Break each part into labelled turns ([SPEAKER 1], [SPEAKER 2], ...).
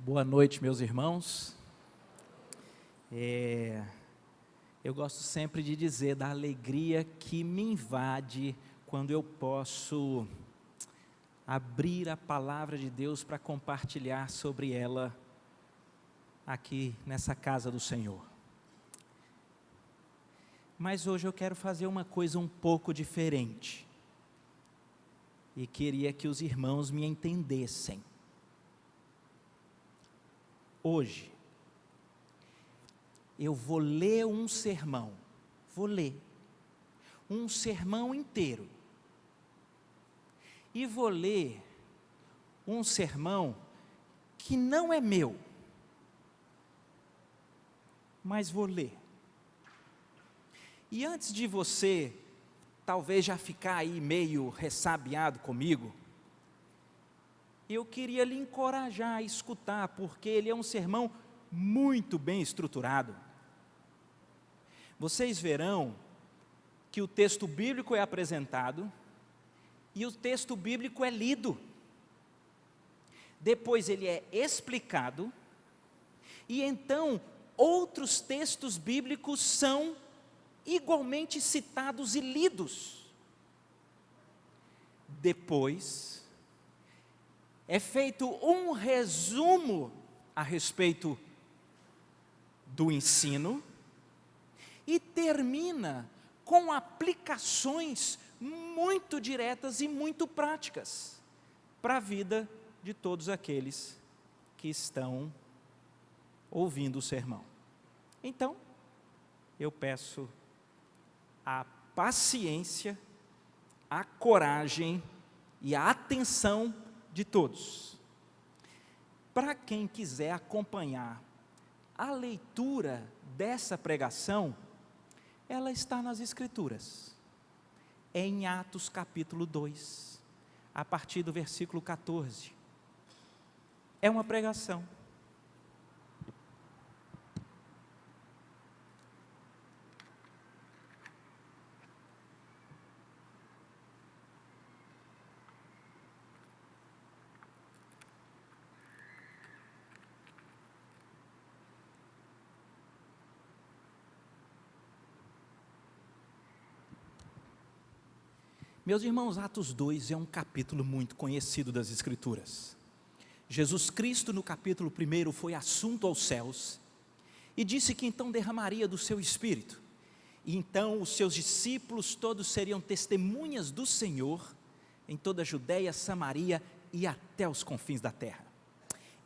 [SPEAKER 1] Boa noite, meus irmãos. Eu gosto sempre de dizer da alegria que me invade quando eu posso abrir a palavra de Deus para compartilhar sobre ela aqui nessa casa do Senhor. Mas hoje eu quero fazer uma coisa um pouco diferente e queria que os irmãos me entendessem. Hoje, eu vou ler um sermão inteiro, e vou ler um sermão que não é meu, mas vou ler. E antes de você, talvez já ficar aí meio ressabiado comigo, eu queria lhe encorajar a escutar, porque ele é um sermão muito bem estruturado. Vocês verão que o texto bíblico é apresentado e o texto bíblico é lido. Depois ele é explicado e então outros textos bíblicos são igualmente citados e lidos. Depois é feito um resumo a respeito do ensino e termina com aplicações muito diretas e muito práticas para a vida de todos aqueles que estão ouvindo o sermão. Então, eu peço a paciência, a coragem e a atenção de todos. Para quem quiser acompanhar a leitura dessa pregação, ela está nas Escrituras, em Atos capítulo 2, a partir do versículo 14. É uma pregação. Meus irmãos, Atos 2 é um capítulo muito conhecido das Escrituras. Jesus Cristo, no capítulo 1, foi assunto aos céus e disse que então derramaria do seu Espírito. E então os seus discípulos todos seriam testemunhas do Senhor em toda a Judeia, Samaria e até os confins da terra.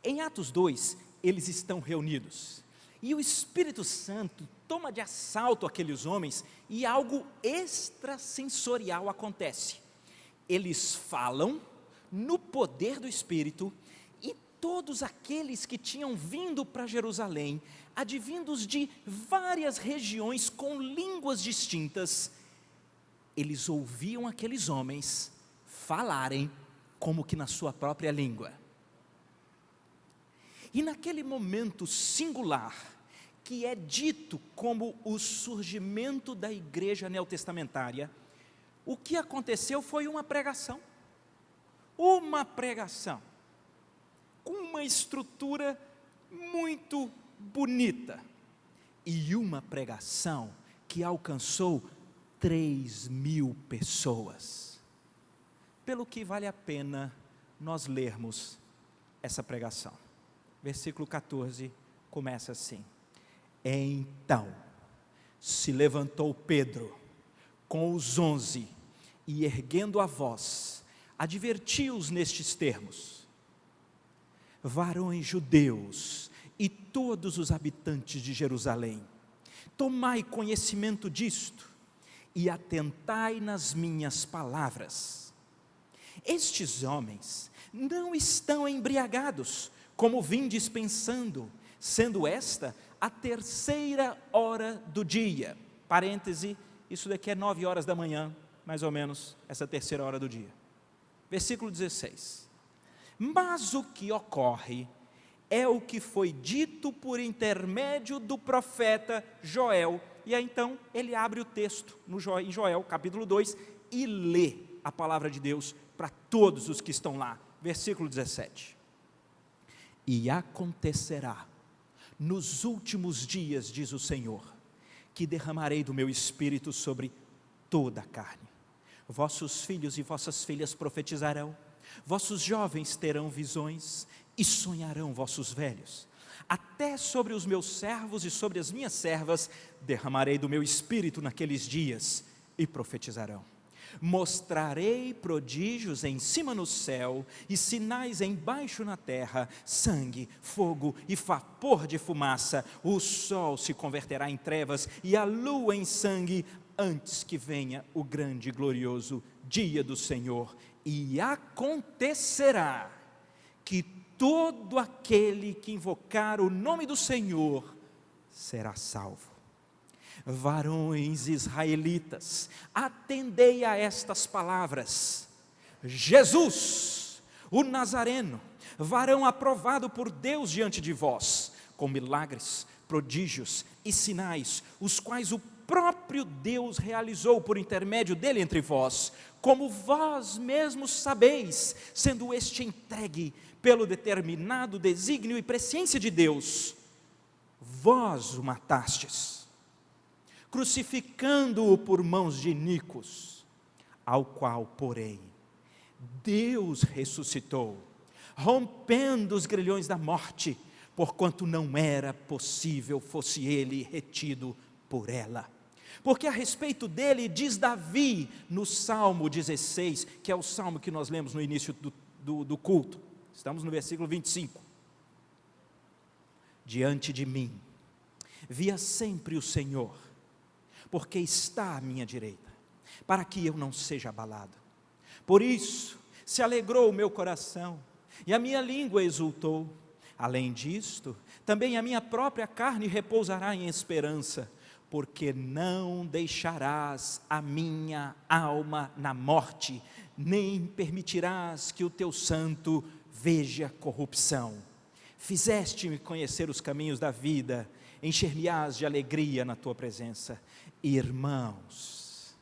[SPEAKER 1] Em Atos 2, eles estão reunidos e o Espírito Santo toma de assalto aqueles homens e algo extrasensorial acontece. Eles falam no poder do Espírito e todos aqueles que tinham vindo para Jerusalém, advindos de várias regiões com línguas distintas, eles ouviam aqueles homens falarem como que na sua própria língua. E naquele momento singular, que é dito como o surgimento da igreja neotestamentária, o que aconteceu foi uma pregação com uma estrutura muito bonita, e uma pregação que alcançou 3.000 pessoas, pelo que vale a pena nós lermos essa pregação. Versículo 14 começa assim: Então se levantou Pedro com os 11 e erguendo a voz, advertiu-os nestes termos: varões judeus e todos os habitantes de Jerusalém, tomai conhecimento disto e atentai nas minhas palavras. Estes homens não estão embriagados, como vindes pensando, sendo esta a 3ª hora do dia. Parêntese, isso daqui é 9 horas da manhã, mais ou menos, essa 3ª hora do dia. Versículo 16. Mas o que ocorre é o que foi dito por intermédio do profeta Joel. E aí então ele abre o texto em Joel capítulo 2 e lê a palavra de Deus para todos os que estão lá. Versículo 17. E acontecerá, nos últimos dias, diz o Senhor, que derramarei do meu Espírito sobre toda a carne. Vossos filhos e vossas filhas profetizarão, vossos jovens terão visões, e sonharão vossos velhos. Até sobre os meus servos e sobre as minhas servas derramarei do meu Espírito naqueles dias, e profetizarão. Mostrarei prodígios em cima no céu, e sinais embaixo na terra, sangue, fogo e vapor de fumaça. O sol se converterá em trevas, e a lua em sangue, antes que venha o grande e glorioso dia do Senhor. E acontecerá que todo aquele que invocar o nome do Senhor será salvo. Varões israelitas, atendei a estas palavras. Jesus, o Nazareno, varão aprovado por Deus diante de vós, com milagres, prodígios e sinais, os quais o próprio Deus realizou por intermédio dele entre vós, como vós mesmos sabeis, sendo este entregue pelo determinado desígnio e presciência de Deus. Vós o matastes, crucificando-o por mãos de iníquos, ao qual, porém, Deus ressuscitou, rompendo os grilhões da morte, porquanto não era possível fosse ele retido por ela. Porque a respeito dele diz Davi no Salmo 16, que é o salmo que nós lemos no início do culto, estamos no versículo 25. Diante de mim, via sempre o Senhor, porque está à minha direita, para que eu não seja abalado. Por isso se alegrou o meu coração, e a minha língua exultou. Além disto, também a minha própria carne repousará em esperança, porque não deixarás a minha alma na morte, nem permitirás que o teu santo veja corrupção. Fizeste-me conhecer os caminhos da vida, encher-me-ás de alegria na tua presença. Irmãos,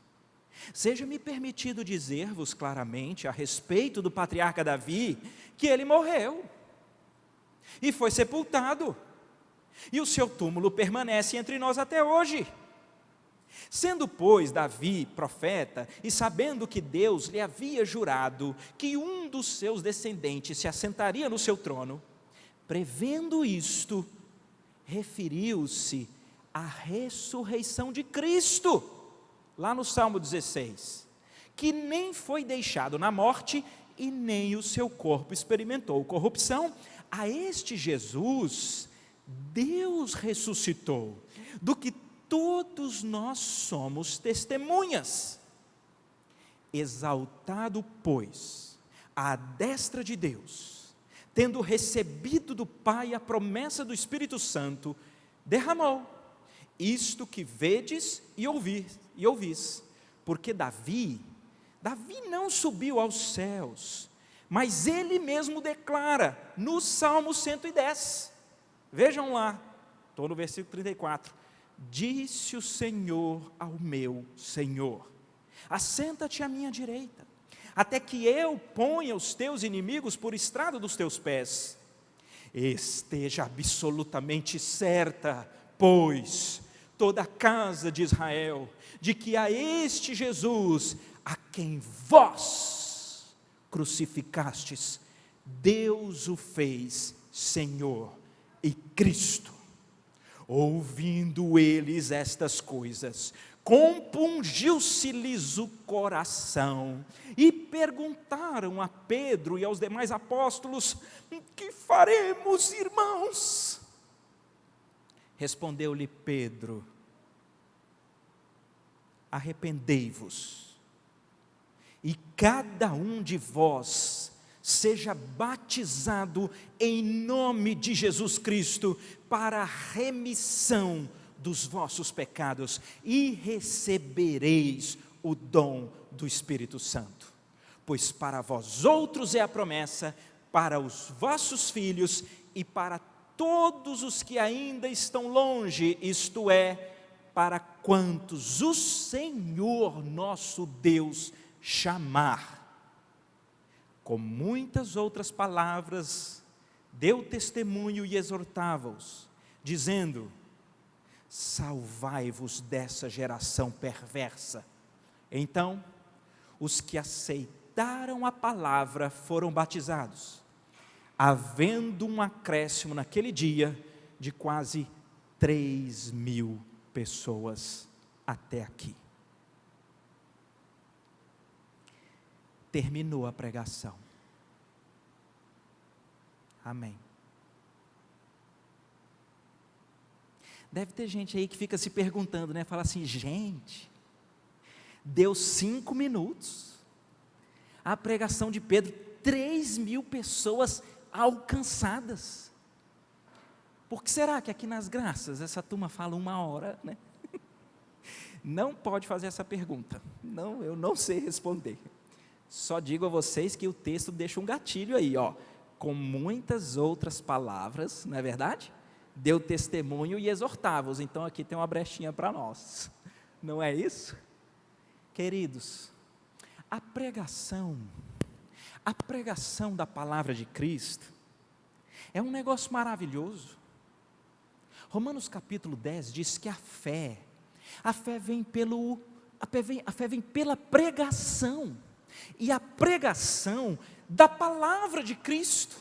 [SPEAKER 1] seja-me permitido dizer-vos claramente a respeito do patriarca Davi, que ele morreu e foi sepultado, e o seu túmulo permanece entre nós até hoje. Sendo, pois, Davi profeta, e sabendo que Deus lhe havia jurado que um dos seus descendentes se assentaria no seu trono, prevendo isto, referiu-se à ressurreição de Cristo, lá no Salmo 16, que nem foi deixado na morte, e nem o seu corpo experimentou corrupção. A este Jesus Deus ressuscitou, do que todos nós somos testemunhas. Exaltado, pois, à destra de Deus, tendo recebido do Pai a promessa do Espírito Santo, derramou isto que vedes e ouvis, porque Davi não subiu aos céus, mas ele mesmo declara no Salmo 110, vejam lá, estou no versículo 34, disse o Senhor ao meu Senhor, assenta-te à minha direita, até que eu ponha os teus inimigos por estrado dos teus pés. Esteja absolutamente certa, pois, toda a casa de Israel, de que a este Jesus, a quem vós crucificastes, Deus o fez Senhor e Cristo. Ouvindo eles estas coisas, compungiu-se-lhes o coração, e perguntaram a Pedro e aos demais apóstolos: que faremos, irmãos? Respondeu-lhe Pedro: arrependei-vos, e cada um de vós seja batizado em nome de Jesus Cristo, para a remissão dos vossos pecados, e recebereis o dom do Espírito Santo. Pois para vós outros é a promessa, para os vossos filhos e para todos os que ainda estão longe, isto é, para quantos o Senhor nosso Deus chamar. Com muitas outras palavras, deu testemunho e exortava-os, dizendo: salvai-vos dessa geração perversa. Então, os que aceitaram a palavra foram batizados, havendo um acréscimo naquele dia de quase 3.000 pessoas até aqui. Terminou a pregação. Amém. Deve ter gente aí que fica se perguntando, né? Fala assim: gente, deu 5 minutos, a pregação de Pedro, 3.000 pessoas alcançadas. Por que será que aqui nas Graças essa turma fala 1 hora, né? Não pode fazer essa pergunta. Não, eu não sei responder. Só digo a vocês que o texto deixa um gatilho aí, ó, com muitas outras palavras, não é verdade? Deu testemunho e exortava-os. Então aqui tem uma brechinha para nós, não é isso? Queridos, a pregação da palavra de Cristo é um negócio maravilhoso. Romanos capítulo 10 diz que a fé vem pela pregação, e a pregação da palavra de Cristo.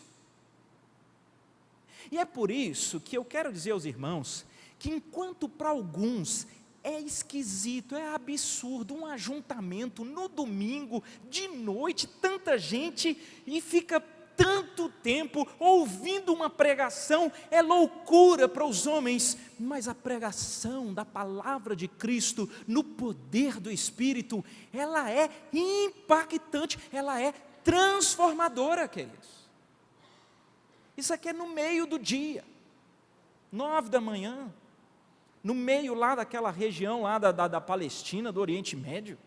[SPEAKER 1] E é por isso que eu quero dizer aos irmãos, que enquanto para alguns é esquisito, é absurdo, um ajuntamento no domingo, de noite, tanta gente, e fica tanto tempo ouvindo uma pregação, é loucura para os homens, mas a pregação da palavra de Cristo, no poder do Espírito, ela é impactante, ela é transformadora, queridos. Isso aqui é no meio do dia, 9 da manhã, no meio lá daquela região lá da Palestina, do Oriente Médio.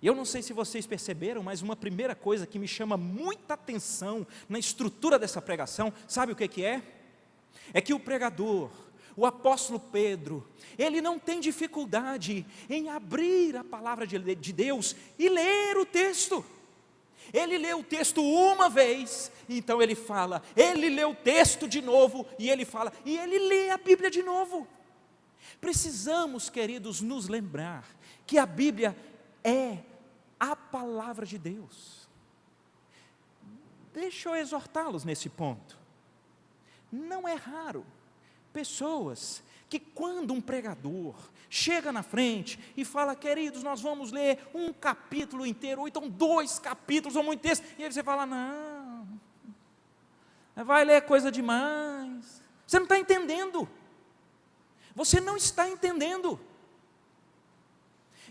[SPEAKER 1] E eu não sei se vocês perceberam, mas uma primeira coisa que me chama muita atenção na estrutura dessa pregação, sabe o que é? É que o pregador, o apóstolo Pedro, ele não tem dificuldade em abrir a palavra de Deus e ler o texto. Ele lê o texto uma vez, então ele fala, ele lê o texto de novo, e ele fala, e ele lê a Bíblia de novo. Precisamos, queridos, nos lembrar que a Bíblia é a palavra de Deus. Deixa eu exortá-los nesse ponto. Não é raro pessoas que, quando um pregador chega na frente e fala: queridos, nós vamos ler um capítulo inteiro, ou então 2 capítulos, ou muito texto, e aí você fala: não, vai ler coisa demais, você não está entendendo, você não está entendendo.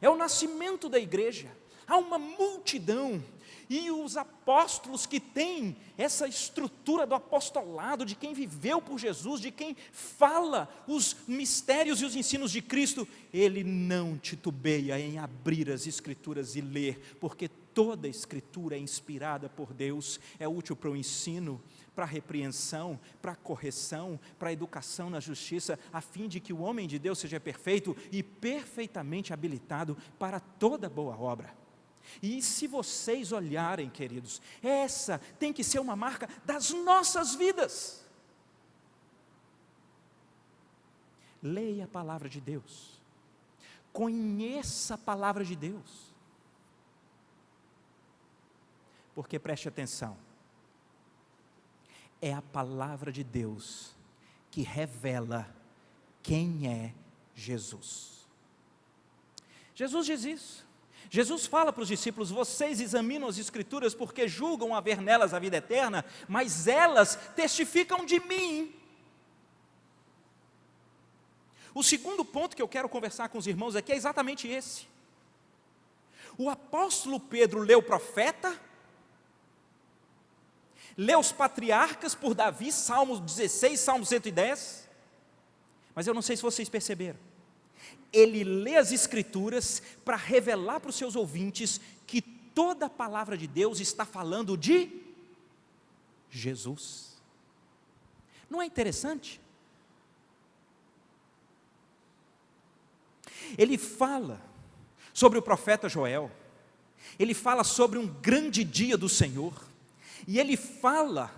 [SPEAKER 1] É o nascimento da igreja, há uma multidão, e os apóstolos que têm essa estrutura do apostolado, de quem viveu por Jesus, de quem fala os mistérios e os ensinos de Cristo, ele não titubeia em abrir as escrituras e ler, porque toda a escritura é inspirada por Deus, é útil para o ensino, para a repreensão, para a correção, para a educação na justiça, a fim de que o homem de Deus seja perfeito e perfeitamente habilitado para toda boa obra. E se vocês olharem, queridos, essa tem que ser uma marca das nossas vidas. Leia a palavra de Deus, conheça a palavra de Deus, porque preste atenção, é a palavra de Deus que revela quem é Jesus. Jesus diz isso. Jesus fala para os discípulos: vocês examinam as escrituras porque julgam haver nelas a vida eterna, mas elas testificam de mim. O segundo ponto que eu quero conversar com os irmãos aqui é exatamente esse. O apóstolo Pedro leu o profeta, leu os patriarcas por Davi, Salmo 16, Salmo 110, mas eu não sei se vocês perceberam, ele lê as escrituras para revelar para os seus ouvintes que toda a palavra de Deus está falando de Jesus. Não é interessante? Ele fala sobre o profeta Joel, ele fala sobre um grande dia do Senhor, E ele fala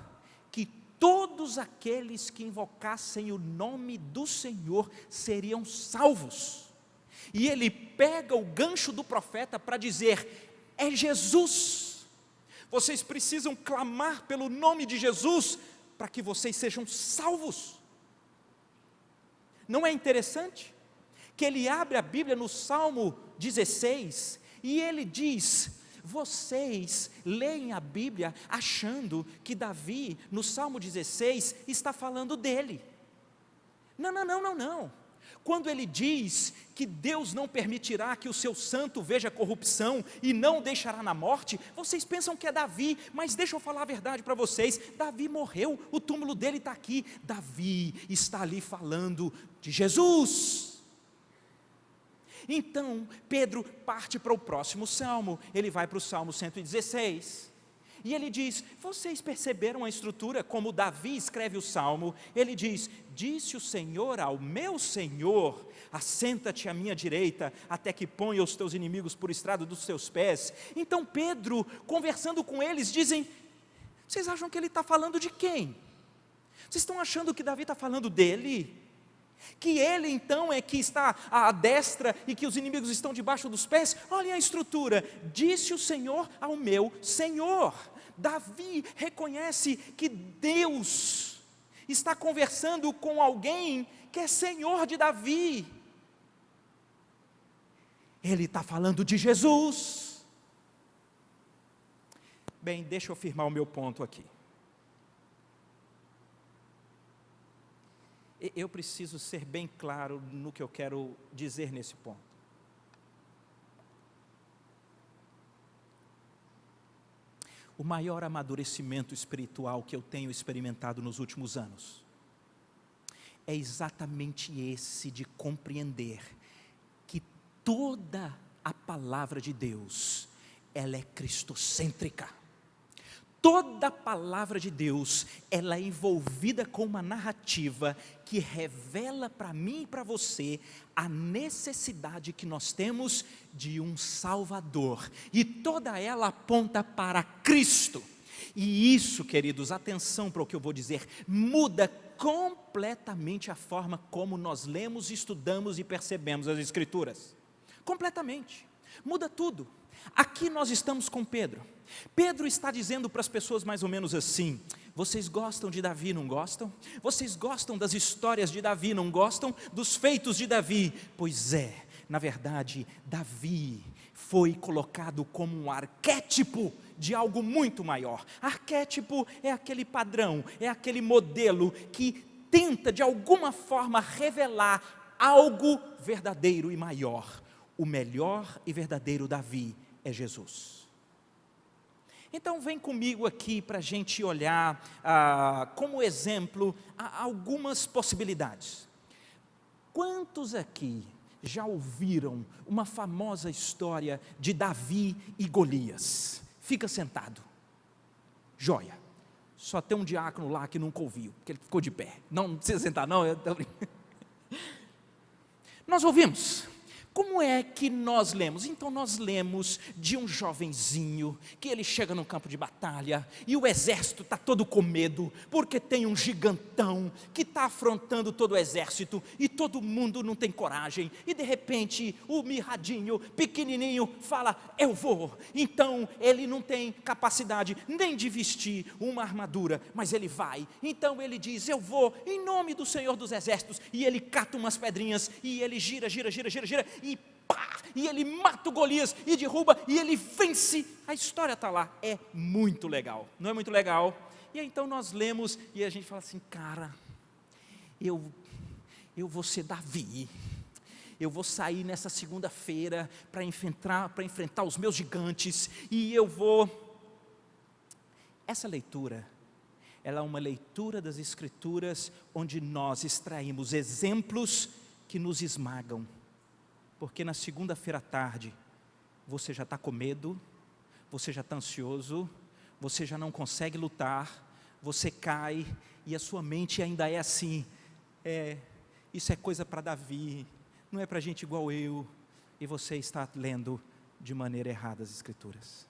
[SPEAKER 1] que todos aqueles que invocassem o nome do Senhor seriam salvos. E ele pega o gancho do profeta para dizer: é Jesus. Vocês precisam clamar pelo nome de Jesus para que vocês sejam salvos. Não é interessante que ele abre a Bíblia no Salmo 16 e ele diz: vocês leem a Bíblia achando que Davi, no Salmo 16, está falando dele. Não. Quando ele diz que Deus não permitirá que o seu santo veja corrupção e não o deixará na morte, vocês pensam que é Davi, mas deixa eu falar a verdade para vocês: Davi morreu, o túmulo dele está aqui. Davi está ali falando de Jesus. Então, Pedro parte para o próximo salmo, ele vai para o Salmo 116, e ele diz: vocês perceberam a estrutura, como Davi escreve o salmo? Ele diz: disse o Senhor ao meu Senhor, assenta-te à minha direita, até que ponha os teus inimigos por estrado dos teus pés. Então Pedro, conversando com eles, dizem: vocês acham que ele está falando de quem? Vocês estão achando que Davi está falando dele? Que ele então é que está à destra e que os inimigos estão debaixo dos pés? Olhem a estrutura: disse o Senhor ao meu Senhor. Davi reconhece que Deus está conversando com alguém que é Senhor de Davi. Ele está falando de Jesus. Bem, deixa eu firmar o meu ponto aqui. Eu preciso ser bem claro no que eu quero dizer nesse ponto. O maior amadurecimento espiritual que eu tenho experimentado nos últimos anos é exatamente esse de compreender que toda a palavra de Deus, ela é cristocêntrica. Toda a palavra de Deus, ela é envolvida com uma narrativa que revela para mim e para você a necessidade que nós temos de um Salvador, e toda ela aponta para Cristo. E isso, queridos, atenção para o que eu vou dizer, muda completamente a forma como nós lemos, estudamos e percebemos as Escrituras. Completamente, muda tudo. Aqui nós estamos com Pedro. Pedro está dizendo para as pessoas mais ou menos assim: vocês gostam de Davi, não gostam? Vocês gostam das histórias de Davi, não gostam dos feitos de Davi? Pois é, na verdade, Davi foi colocado como um arquétipo de algo muito maior. Arquétipo é aquele padrão, é aquele modelo que tenta de alguma forma revelar algo verdadeiro e maior. O melhor e verdadeiro Davi é Jesus. Então vem comigo aqui para a gente olhar como exemplo algumas possibilidades. Quantos aqui já ouviram uma famosa história de Davi e Golias? Fica sentado. Joia. Só tem um diácono lá que nunca ouviu, porque ele ficou de pé. Não precisa sentar não. Nós ouvimos. Como é que nós lemos? Então nós lemos de um jovenzinho que ele chega no campo de batalha e o exército está todo com medo, porque tem um gigantão que está afrontando todo o exército e todo mundo não tem coragem, e de repente o mirradinho, pequenininho, fala: eu vou. Então ele não tem capacidade nem de vestir uma armadura, mas ele vai. Então ele diz: eu vou em nome do Senhor dos Exércitos, e ele cata umas pedrinhas e ele gira, e pá, e ele mata o Golias e derruba, e ele vence. A história está lá, é muito legal, não é muito legal? E aí, então nós lemos e a gente fala assim: cara, eu vou ser Davi, eu vou sair nessa segunda-feira para enfrentar os meus gigantes, e eu vou... Essa leitura, ela é uma leitura das Escrituras, onde nós extraímos exemplos que nos esmagam, porque na segunda-feira à tarde, você já está com medo, você já está ansioso, você já não consegue lutar, você cai, e a sua mente ainda é assim: isso é coisa para Davi, não é para gente igual eu, e você está lendo de maneira errada as Escrituras,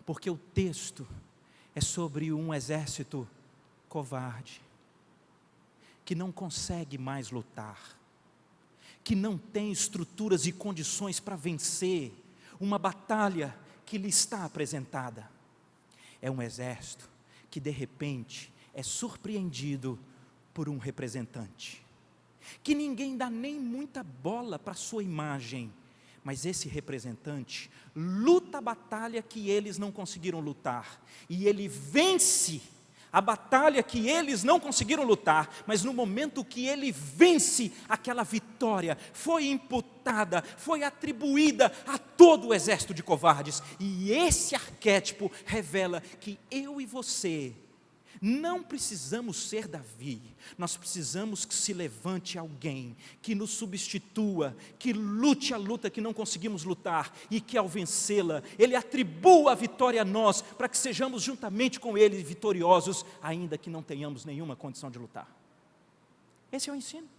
[SPEAKER 1] porque o texto é sobre um exército covarde, que não consegue mais lutar, que não tem estruturas e condições para vencer uma batalha que lhe está apresentada. É um exército que de repente é surpreendido por um representante, que ninguém dá nem muita bola para a sua imagem, mas esse representante luta a batalha que eles não conseguiram lutar, e ele vence a batalha que eles não conseguiram lutar, mas no momento que ele vence, aquela vitória foi imputada, foi atribuída a todo o exército de covardes, e esse arquétipo revela que eu e você não precisamos ser Davi, nós precisamos que se levante alguém, que nos substitua, que lute a luta que não conseguimos lutar, e que ao vencê-la, Ele atribua a vitória a nós, para que sejamos juntamente com Ele vitoriosos, ainda que não tenhamos nenhuma condição de lutar. Esse é o ensino.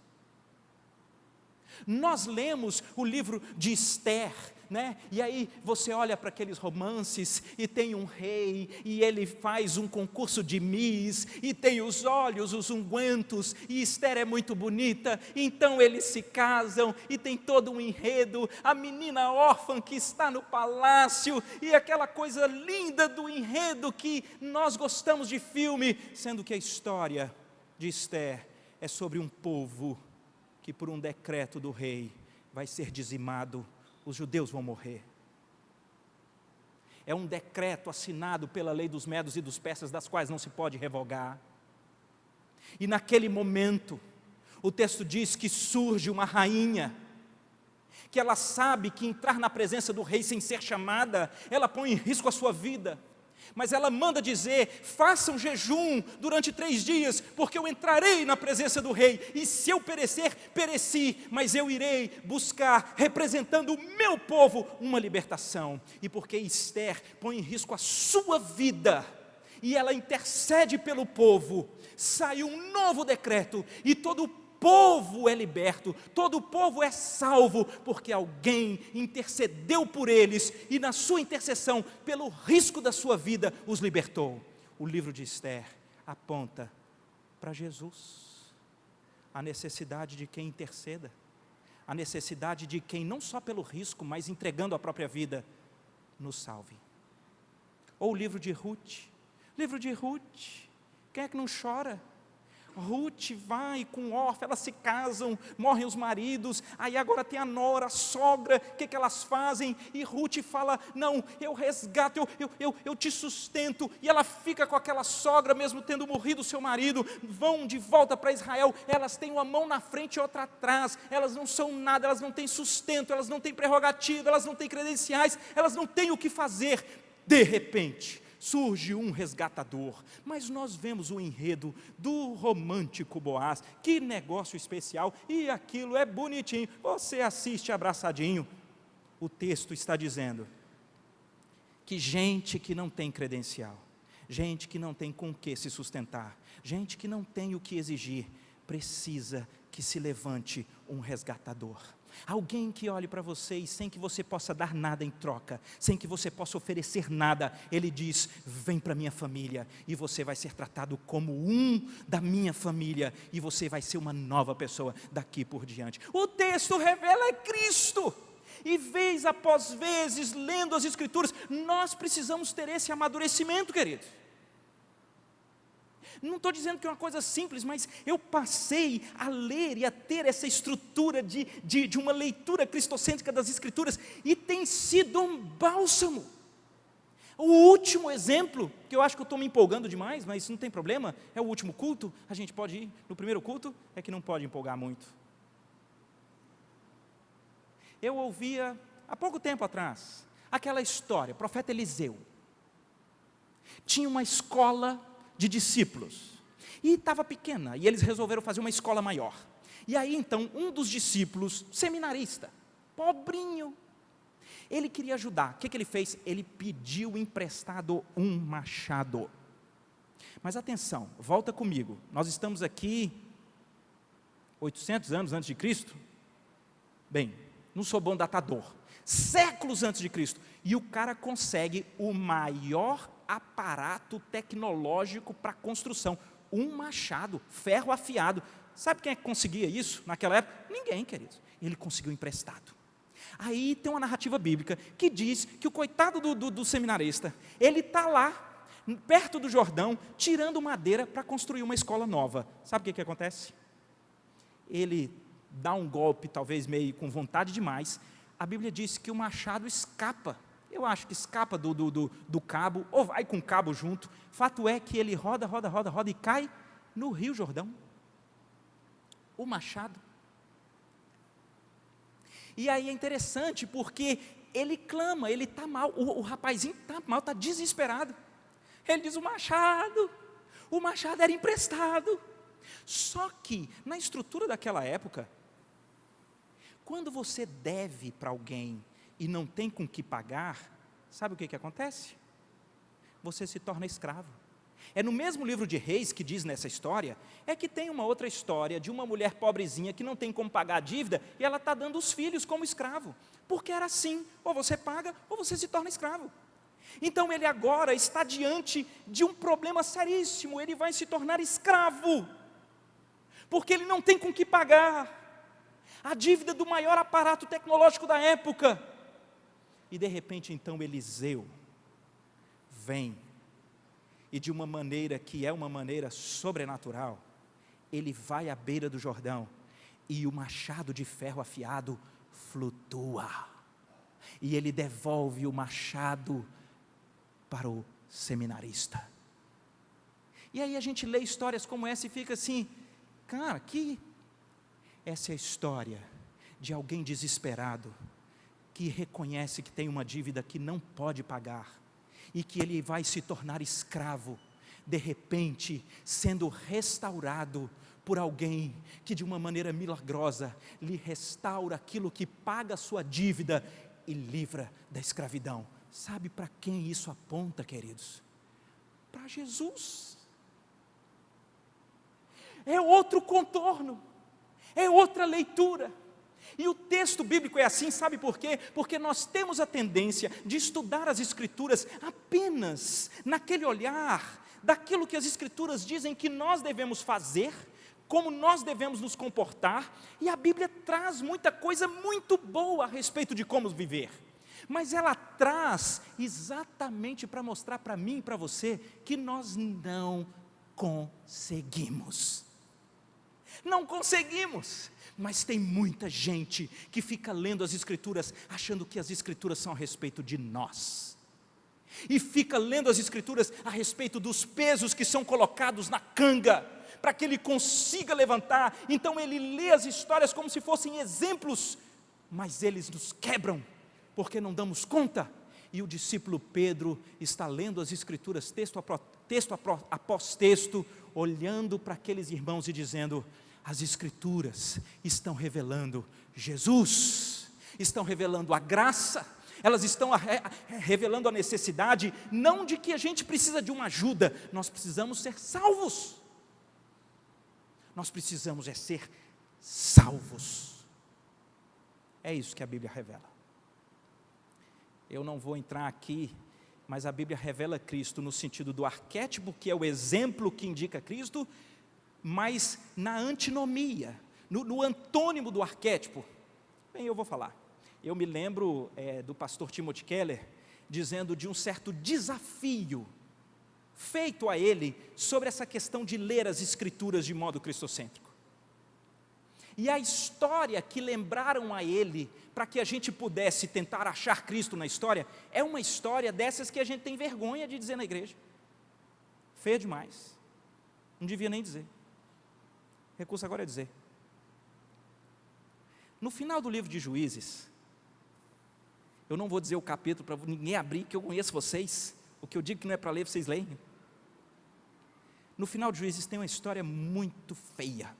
[SPEAKER 1] Nós lemos o livro de Esther, né? E aí você olha para aqueles romances, e tem um rei, e ele faz um concurso de Miss, e tem os olhos, os ungüentos, e Esther é muito bonita, então eles se casam, e tem todo um enredo, a menina órfã que está no palácio, e aquela coisa linda do enredo que nós gostamos de filme, sendo que a história de Esther é sobre um povo que por um decreto do rei vai ser dizimado, os judeus vão morrer. É um decreto assinado pela lei dos medos e dos persas, das quais não se pode revogar. E naquele momento, o texto diz que surge uma rainha, que ela sabe que entrar na presença do rei sem ser chamada, ela põe em risco a sua vida. Mas ela manda dizer, façam jejum durante 3 dias, porque eu entrarei na presença do rei, e se eu perecer, pereci, mas eu irei buscar, representando o meu povo, uma libertação. E porque Esther põe em risco a sua vida, e ela intercede pelo povo, sai um novo decreto, e todo o povo é liberto, todo o povo é salvo, porque alguém intercedeu por eles, e na sua intercessão, pelo risco da sua vida, os libertou. O livro de Esther aponta para Jesus, a necessidade de quem interceda, a necessidade de quem não só pelo risco, mas entregando a própria vida, nos salve. Ou o livro de Ruth, quem é que não chora? Ruth vai com Orfa, elas se casam, morrem os maridos, aí agora tem a nora, a sogra, o que elas fazem? E Ruth fala, não, eu resgato, eu te sustento, e ela fica com aquela sogra, mesmo tendo morrido o seu marido, vão de volta para Israel, elas têm uma mão na frente e outra atrás, elas não são nada, elas não têm sustento, elas não têm prerrogativa, elas não têm credenciais, elas não têm o que fazer. De repente, surge um resgatador, mas nós vemos o enredo do romântico Boaz, que negócio especial, e aquilo é bonitinho, você assiste abraçadinho. O texto está dizendo que gente que não tem credencial, gente que não tem com que se sustentar, gente que não tem o que exigir, precisa que se levante um resgatador. Alguém que olhe para você e sem que você possa dar nada em troca, sem que você possa oferecer nada, ele diz, vem para a minha família, e você vai ser tratado como um da minha família, e você vai ser uma nova pessoa daqui por diante. O texto revela Cristo, e vez após vezes, lendo as Escrituras, nós precisamos ter esse amadurecimento, queridos. Não estou dizendo que é uma coisa simples, mas eu passei a ler e a ter essa estrutura de uma leitura cristocêntrica das Escrituras, e tem sido um bálsamo. O último exemplo, que eu acho que eu estou me empolgando demais, mas não tem problema, é o último culto, a gente pode ir no primeiro culto, é que não pode empolgar muito. Eu ouvia, há pouco tempo atrás, aquela história, o profeta Eliseu, tinha uma escola de discípulos, e estava pequena, e eles resolveram fazer uma escola maior, e aí então, um dos discípulos, seminarista, pobrinho, ele queria ajudar, o que ele fez? Ele pediu emprestado um machado, mas atenção, volta comigo, nós estamos aqui, 800 anos antes de Cristo, bem, não sou bom datador, séculos antes de Cristo, e o cara consegue o maior aparato tecnológico para construção. Um machado, ferro afiado. Sabe quem é que conseguia isso naquela época? Ninguém, queridos. Ele conseguiu emprestado. Aí tem uma narrativa bíblica que diz que o coitado do seminarista, ele está lá, perto do Jordão, tirando madeira para construir uma escola nova. Sabe o que acontece? Ele dá um golpe, talvez meio com vontade demais. A Bíblia diz que o machado escapa. Eu acho que escapa do cabo, ou vai com o cabo junto. Fato é que ele roda e cai no Rio Jordão. O machado. E aí é interessante porque ele clama, ele está mal, o rapazinho está mal, está desesperado. Ele diz, o machado era emprestado. Só que, na estrutura daquela época, quando você deve para alguém e não tem com que pagar, sabe o que acontece? Você se torna escravo. É no mesmo livro de Reis que diz nessa história, é que tem uma outra história de uma mulher pobrezinha que não tem como pagar a dívida e ela está dando os filhos como escravo. Porque era assim, ou você paga ou você se torna escravo. Então ele agora está diante de um problema seríssimo, ele vai se tornar escravo, porque ele não tem com que pagar a dívida do maior aparato tecnológico da época. E de repente então Eliseu vem, e de uma maneira que é uma maneira sobrenatural, ele vai à beira do Jordão, e o machado de ferro afiado flutua, e ele devolve o machado para o seminarista. E aí a gente lê histórias como essa e fica assim, cara, essa é a história de alguém desesperado, que reconhece que tem uma dívida que não pode pagar, e que ele vai se tornar escravo, de repente, sendo restaurado por alguém que de uma maneira milagrosa, lhe restaura aquilo que paga a sua dívida, e livra da escravidão. Sabe para quem isso aponta, queridos? Para Jesus. É outro contorno, é outra leitura. E o texto bíblico é assim, sabe por quê? Porque nós temos a tendência de estudar as Escrituras apenas naquele olhar daquilo que as Escrituras dizem que nós devemos fazer, como nós devemos nos comportar, e a Bíblia traz muita coisa muito boa a respeito de como viver. Mas ela traz exatamente para mostrar para mim e para você que nós não conseguimos. Não conseguimos. Mas tem muita gente que fica lendo as Escrituras, achando que as Escrituras são a respeito de nós. E fica lendo as Escrituras a respeito dos pesos que são colocados na canga, para que ele consiga levantar. Então ele lê as histórias como se fossem exemplos, mas eles nos quebram, porque não damos conta. E o discípulo Pedro está lendo as Escrituras, texto após texto, olhando para aqueles irmãos e dizendo, as Escrituras estão revelando Jesus, estão revelando a graça, elas estão revelando a necessidade, não de que a gente precisa de uma ajuda, nós precisamos ser salvos, nós precisamos ser salvos, é isso que a Bíblia revela. Eu não vou entrar aqui, mas a Bíblia revela Cristo no sentido do arquétipo, que é o exemplo que indica Cristo, mas na antinomia, no antônimo do arquétipo. Bem, eu vou falar. Eu me lembro do pastor Timothy Keller, dizendo de um certo desafio feito a ele, sobre essa questão de ler as Escrituras de modo cristocêntrico. E a história que lembraram a ele, para que a gente pudesse tentar achar Cristo na história, é uma história dessas que a gente tem vergonha de dizer na igreja. Feia demais, não devia nem dizer. Recurso agora é dizer. No final do livro de Juízes, eu não vou dizer o capítulo para ninguém abrir, que eu conheço vocês, o que eu digo que não é para ler, vocês leem. No final de Juízes tem uma história muito feia.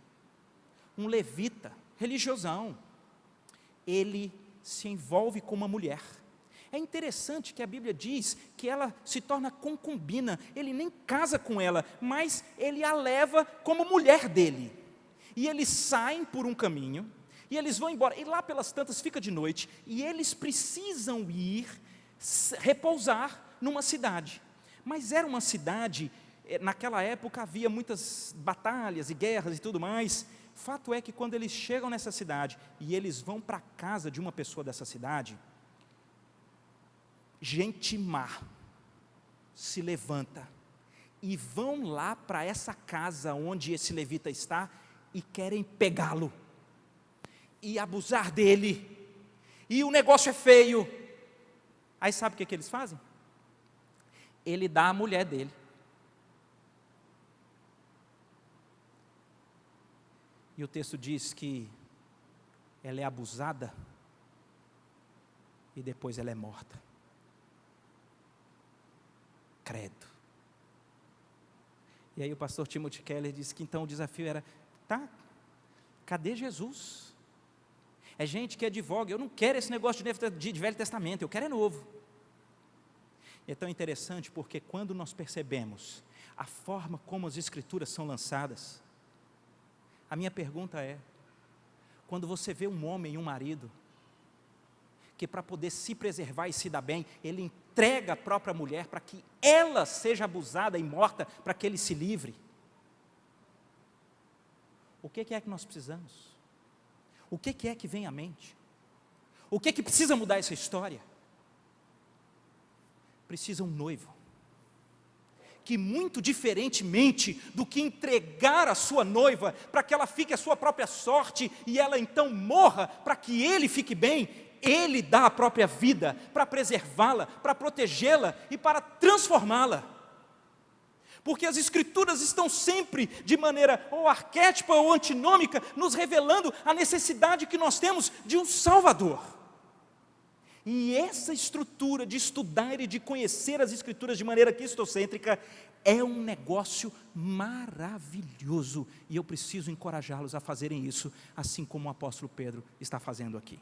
[SPEAKER 1] Um levita, religiosão, ele se envolve com uma mulher. É interessante que a Bíblia diz que ela se torna concubina, ele nem casa com ela, mas ele a leva como mulher dele. E eles saem por um caminho, e eles vão embora, e lá pelas tantas fica de noite, e eles precisam ir repousar numa cidade. Mas era uma cidade, naquela época havia muitas batalhas e guerras e tudo mais. Fato é que quando eles chegam nessa cidade e eles vão para a casa de uma pessoa dessa cidade, gente má se levanta e vão lá para essa casa onde esse levita está e querem pegá-lo e abusar dele, e o negócio é feio. Aí sabe o que eles fazem? Ele dá a mulher dele. E o texto diz que ela é abusada e depois ela é morta. Credo. E aí o pastor Timothy Keller disse que então o desafio era, tá, cadê Jesus? É gente que advoga, eu não quero esse negócio de Velho Testamento, eu quero é novo. E é tão interessante porque quando nós percebemos a forma como as Escrituras são lançadas, a minha pergunta é, quando você vê um homem e um marido, que para poder se preservar e se dar bem, ele entrega a própria mulher para que ela seja abusada e morta, para que ele se livre, o que é que nós precisamos? O que é que vem à mente? O que é que precisa mudar essa história? Precisa um noivo, que muito diferentemente do que entregar a sua noiva, para que ela fique a sua própria sorte, e ela então morra, para que ele fique bem, ele dá a própria vida, para preservá-la, para protegê-la, e para transformá-la, porque as Escrituras estão sempre, de maneira ou arquétipa ou antinômica, nos revelando a necessidade que nós temos de um Salvador. E essa estrutura de estudar e de conhecer as Escrituras de maneira cristocêntrica é um negócio maravilhoso, e eu preciso encorajá-los a fazerem isso, assim como o apóstolo Pedro está fazendo aqui.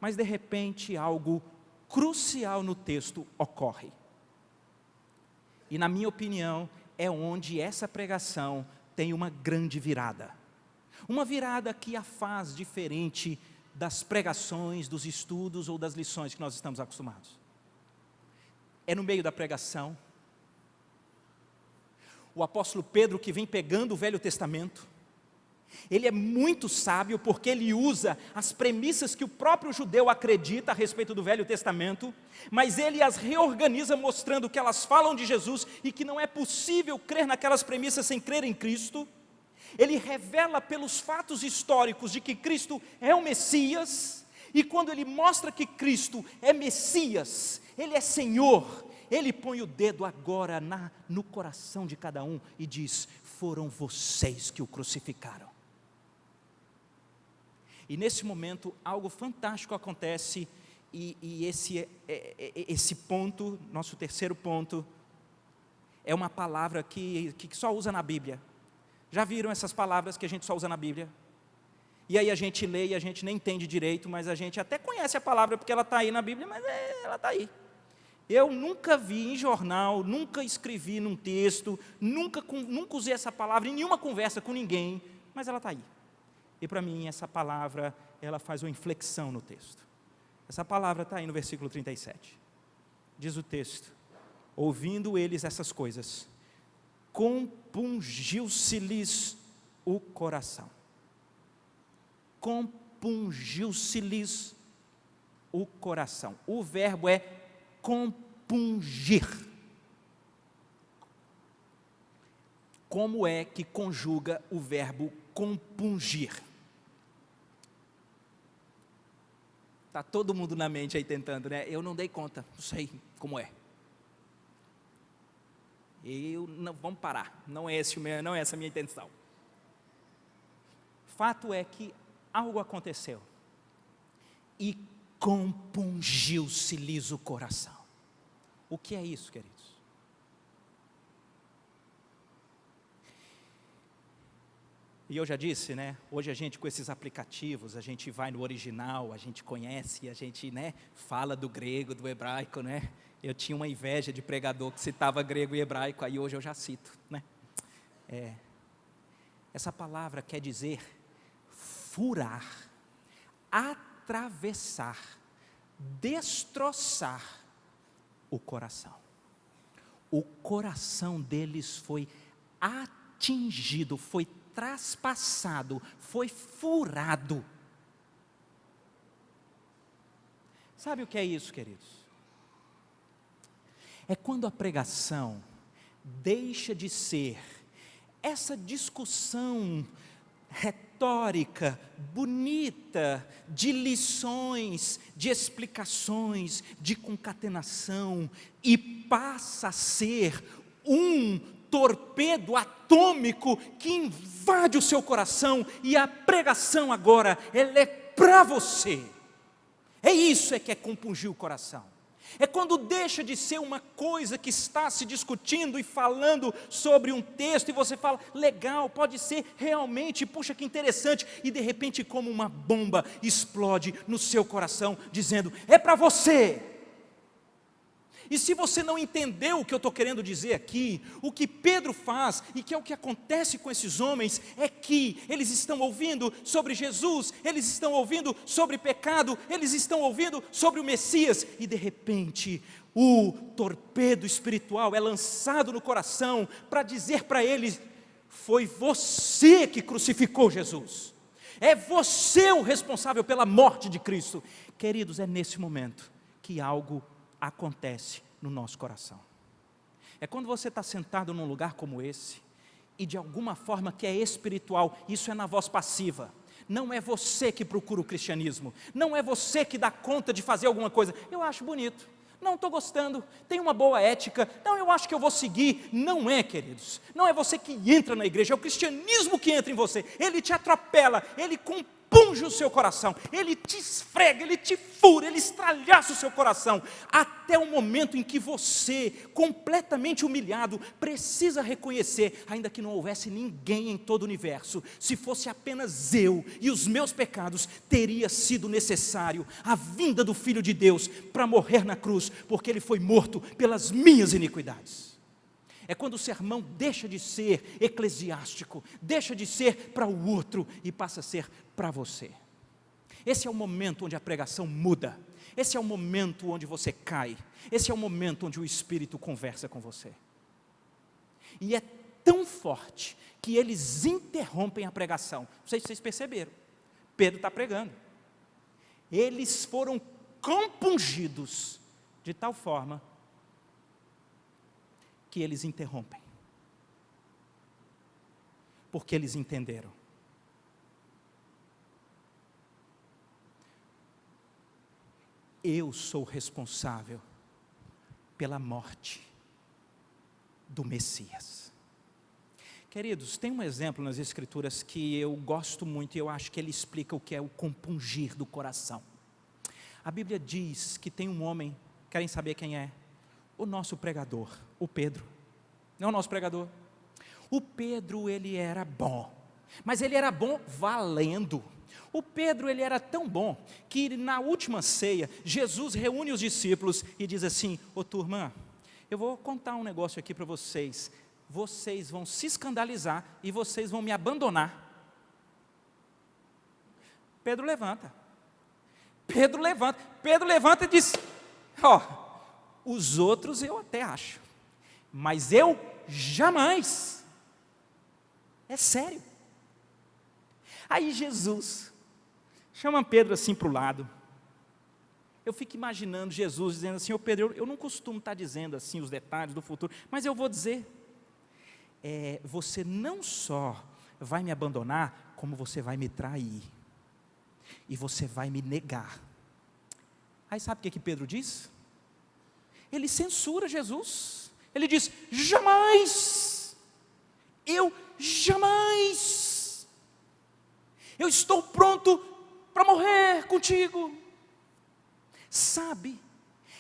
[SPEAKER 1] Mas de repente algo crucial no texto ocorre, e na minha opinião é onde essa pregação tem uma grande virada, uma virada que a faz diferente das pregações, dos estudos ou das lições que nós estamos acostumados. É no meio da pregação, o apóstolo Pedro, que vem pegando o Velho Testamento, ele é muito sábio porque ele usa as premissas que o próprio judeu acredita a respeito do Velho Testamento, mas ele as reorganiza mostrando que elas falam de Jesus e que não é possível crer naquelas premissas sem crer em Cristo. Ele revela pelos fatos históricos de que Cristo é o Messias, e quando ele mostra que Cristo é Messias, Ele é Senhor, ele põe o dedo agora no coração de cada um e diz: foram vocês que o crucificaram. E nesse momento algo fantástico acontece, e esse ponto, nosso terceiro ponto, é uma palavra que só usa na Bíblia. Já viram essas palavras que a gente só usa na Bíblia? E aí a gente lê e a gente nem entende direito, mas a gente até conhece a palavra porque ela está aí na Bíblia, mas ela está aí. Eu nunca vi em jornal, nunca escrevi num texto, nunca usei essa palavra em nenhuma conversa com ninguém, mas ela está aí. E para mim essa palavra, ela faz uma inflexão no texto. Essa palavra está aí no versículo 37. Diz o texto: ouvindo eles essas coisas, compungiu-se-lhes o coração. Compungiu-se-lhes o coração. O verbo é compungir. Como é que conjuga o verbo compungir? Está todo mundo na mente aí tentando, né? Eu não dei conta, não sei como é. Vamos parar, não é essa a minha intenção. Fato é que algo aconteceu, e compungiu-se-lhes o coração. O que é isso, queridos? E eu já disse, né? Hoje a gente com esses aplicativos, a gente vai no original, a gente conhece, a gente, né, fala do grego, do hebraico, né? Eu tinha uma inveja de pregador que citava grego e hebraico, aí hoje eu já cito, né? Essa palavra quer dizer furar, atravessar, destroçar o coração. o coração deles foi atingido, foi traspassado, foi furado. Sabe o que é isso, queridos? É quando a pregação deixa de ser essa discussão retórica, bonita, de lições, de explicações, de concatenação, e passa a ser um torpedo atômico que invade o seu coração, e a pregação agora, ela é para você. É isso que é compungir o coração. É quando deixa de ser uma coisa que está se discutindo e falando sobre um texto, e você fala, legal, pode ser realmente, puxa que interessante, e de repente como uma bomba explode no seu coração, dizendo, é para você. E se você não entendeu o que eu estou querendo dizer aqui, o que Pedro faz, e que é o que acontece com esses homens, é que eles estão ouvindo sobre Jesus, eles estão ouvindo sobre pecado, eles estão ouvindo sobre o Messias, e de repente, o torpedo espiritual é lançado no coração, para dizer para eles, foi você que crucificou Jesus, é você o responsável pela morte de Cristo. Queridos, é nesse momento que algo acontece no nosso coração. É quando você está sentado num lugar como esse, e de alguma forma que é espiritual, isso é na voz passiva, não é você que procura o cristianismo, não é você que dá conta de fazer alguma coisa, eu acho bonito, não estou gostando, tem uma boa ética, não, eu acho que eu vou seguir. Não é, queridos, não é você que entra na igreja, é o cristianismo que entra em você, ele te atropela, ele compunge o seu coração, ele te esfrega, ele te fura, ele estralhaça o seu coração, até o momento em que você, completamente humilhado, precisa reconhecer, ainda que não houvesse ninguém em todo o universo, se fosse apenas eu e os meus pecados, teria sido necessário a vinda do Filho de Deus, para morrer na cruz, porque Ele foi morto pelas minhas iniquidades. É quando o sermão deixa de ser eclesiástico, deixa de ser para o outro e passa a ser para você. Esse é o momento onde a pregação muda, esse é o momento onde você cai, esse é o momento onde o Espírito conversa com você. E é tão forte que eles interrompem a pregação. Não sei se vocês perceberam, Pedro está pregando. Eles foram compungidos de tal forma que eles interrompem, porque eles entenderam. Eu sou responsável pela morte do Messias. Queridos, tem um exemplo nas Escrituras que eu gosto muito e eu acho que ele explica o que é o compungir do coração. A Bíblia diz que tem um homem, querem saber quem é? O nosso pregador, o Pedro. Não é o nosso pregador. O Pedro, ele era bom, mas ele era bom valendo. O Pedro, ele era tão bom, que na última ceia, Jesus reúne os discípulos e diz assim, ô turma, eu vou contar um negócio aqui para vocês, vocês vão se escandalizar e vocês vão me abandonar. Pedro levanta e diz, os outros eu até acho, mas eu jamais. É sério. Aí Jesus chama Pedro assim para o lado. Eu fico imaginando Jesus dizendo assim, ô Pedro, eu não costumo estar dizendo assim os detalhes do futuro, mas eu vou dizer, você não só vai me abandonar, como você vai me trair, e você vai me negar. Aí sabe o que Pedro diz? Ele censura Jesus, ele diz, jamais, eu jamais, eu estou pronto para morrer contigo. Sabe,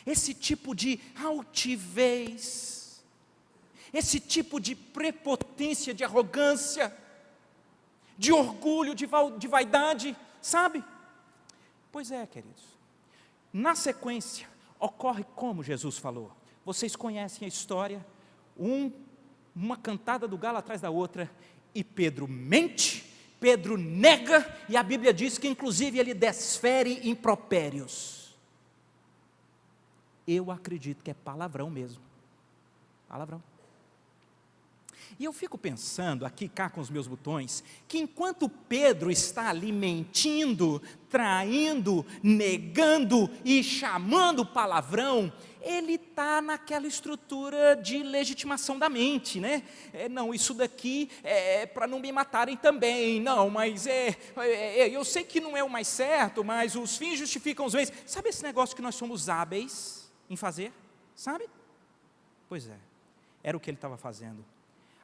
[SPEAKER 1] esse tipo de altivez, esse tipo de prepotência, de arrogância, de orgulho, de vaidade, sabe? Pois é, queridos, na sequência, ocorre como Jesus falou. Vocês conhecem a história, uma cantada do galo atrás da outra, e Pedro mente, Pedro nega, e a Bíblia diz que inclusive ele desfere impropérios. Eu acredito que é palavrão mesmo. Palavrão. E eu fico pensando, aqui cá com os meus botões, que enquanto Pedro está ali mentindo, traindo, negando e chamando palavrão, ele está naquela estrutura de legitimação da mente, né? Não, isso daqui é para não me matarem também, não, mas eu sei que não é o mais certo, mas os fins justificam os meios. Sabe esse negócio que nós somos hábeis em fazer? Sabe? Pois é, era o que ele estava fazendo.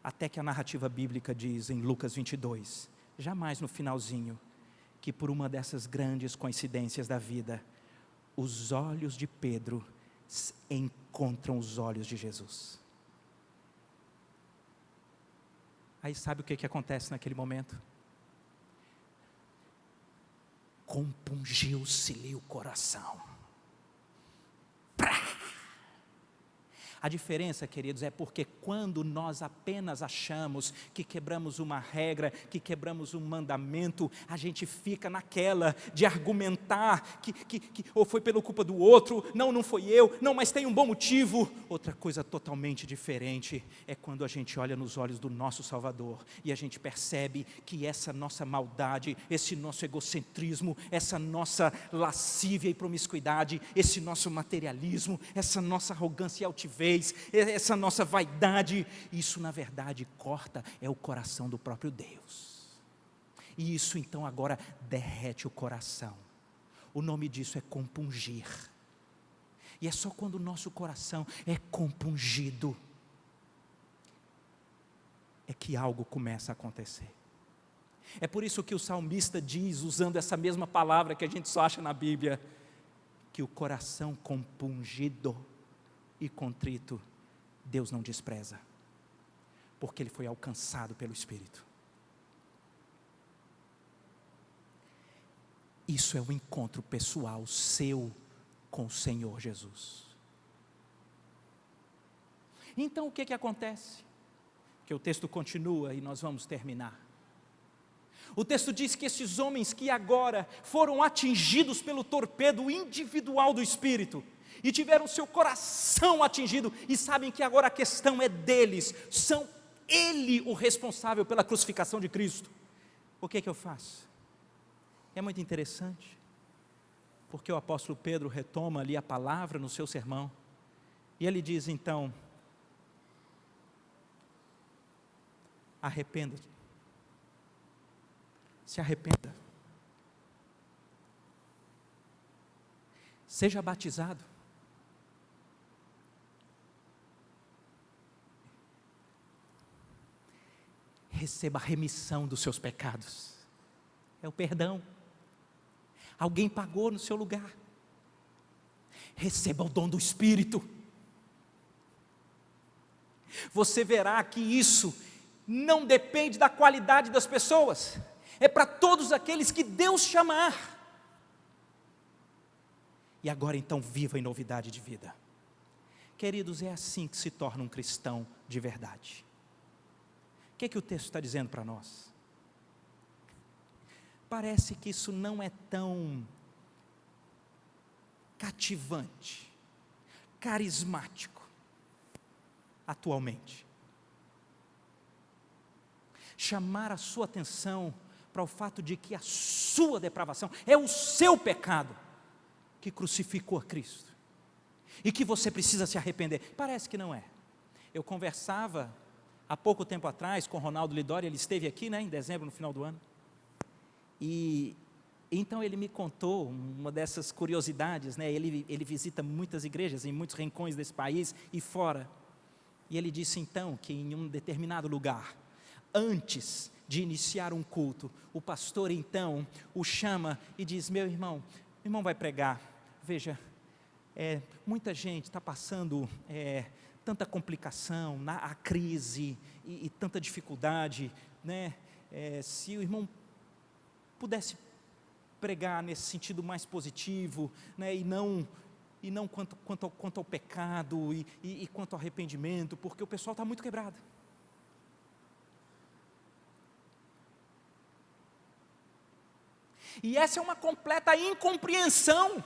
[SPEAKER 1] Até que a narrativa bíblica diz em Lucas 22, jamais no finalzinho, que por uma dessas grandes coincidências da vida, os olhos de Pedro encontram os olhos de Jesus. Aí sabe o que acontece naquele momento? Compungiu-se-lhe o coração. A diferença, queridos, é porque quando nós apenas achamos que quebramos uma regra, que quebramos um mandamento, a gente fica naquela de argumentar que ou foi pela culpa do outro, não foi eu, não, mas tem um bom motivo. Outra coisa totalmente diferente é quando a gente olha nos olhos do nosso Salvador e a gente percebe que essa nossa maldade, esse nosso egocentrismo, essa nossa lascívia e promiscuidade, esse nosso materialismo, essa nossa arrogância e altivez, essa nossa vaidade, isso na verdade corta o coração do próprio Deus, e isso então agora derrete o coração. O nome disso é compungir, e é só quando o nosso coração é compungido, é que algo começa a acontecer. É por isso que o salmista diz, usando essa mesma palavra que a gente só acha na Bíblia, que o coração compungido e contrito, Deus não despreza, porque ele foi alcançado pelo Espírito. Isso é um encontro pessoal seu com o Senhor Jesus. Então o que acontece? Que o texto continua e nós vamos terminar. O texto diz que esses homens que agora foram atingidos pelo torpedo individual do Espírito, e tiveram seu coração atingido, e sabem que agora a questão é deles, são ele o responsável pela crucificação de Cristo. O que eu faço? É muito interessante, porque o apóstolo Pedro retoma ali a palavra no seu sermão, e ele diz então, arrependa-te, se arrependa, seja batizado, receba a remissão dos seus pecados, é o perdão, alguém pagou no seu lugar, receba o dom do Espírito, você verá que isso não depende da qualidade das pessoas, é para todos aqueles que Deus chamar, e agora então viva em novidade de vida. Queridos, é assim que se torna um cristão de verdade. O que o texto está dizendo para nós? Parece que isso não é tão cativante, carismático, atualmente. Chamar a sua atenção para o fato de que a sua depravação é o seu pecado que crucificou a Cristo, e que você precisa se arrepender. Parece que não é. Eu conversava há pouco tempo atrás com Ronaldo Lidório, ele esteve aqui em dezembro, no final do ano, e então ele me contou uma dessas curiosidades, ele visita muitas igrejas em muitos rincões desse país e fora, e ele disse então que em um determinado lugar, antes de iniciar um culto, o pastor então o chama e diz, meu irmão vai pregar, veja, muita gente está passando tanta complicação, a crise e tanta dificuldade, né? Se o irmão pudesse pregar nesse sentido mais positivo, né? e não quanto ao pecado e quanto ao arrependimento, porque o pessoal está muito quebrado. E essa é uma completa incompreensão,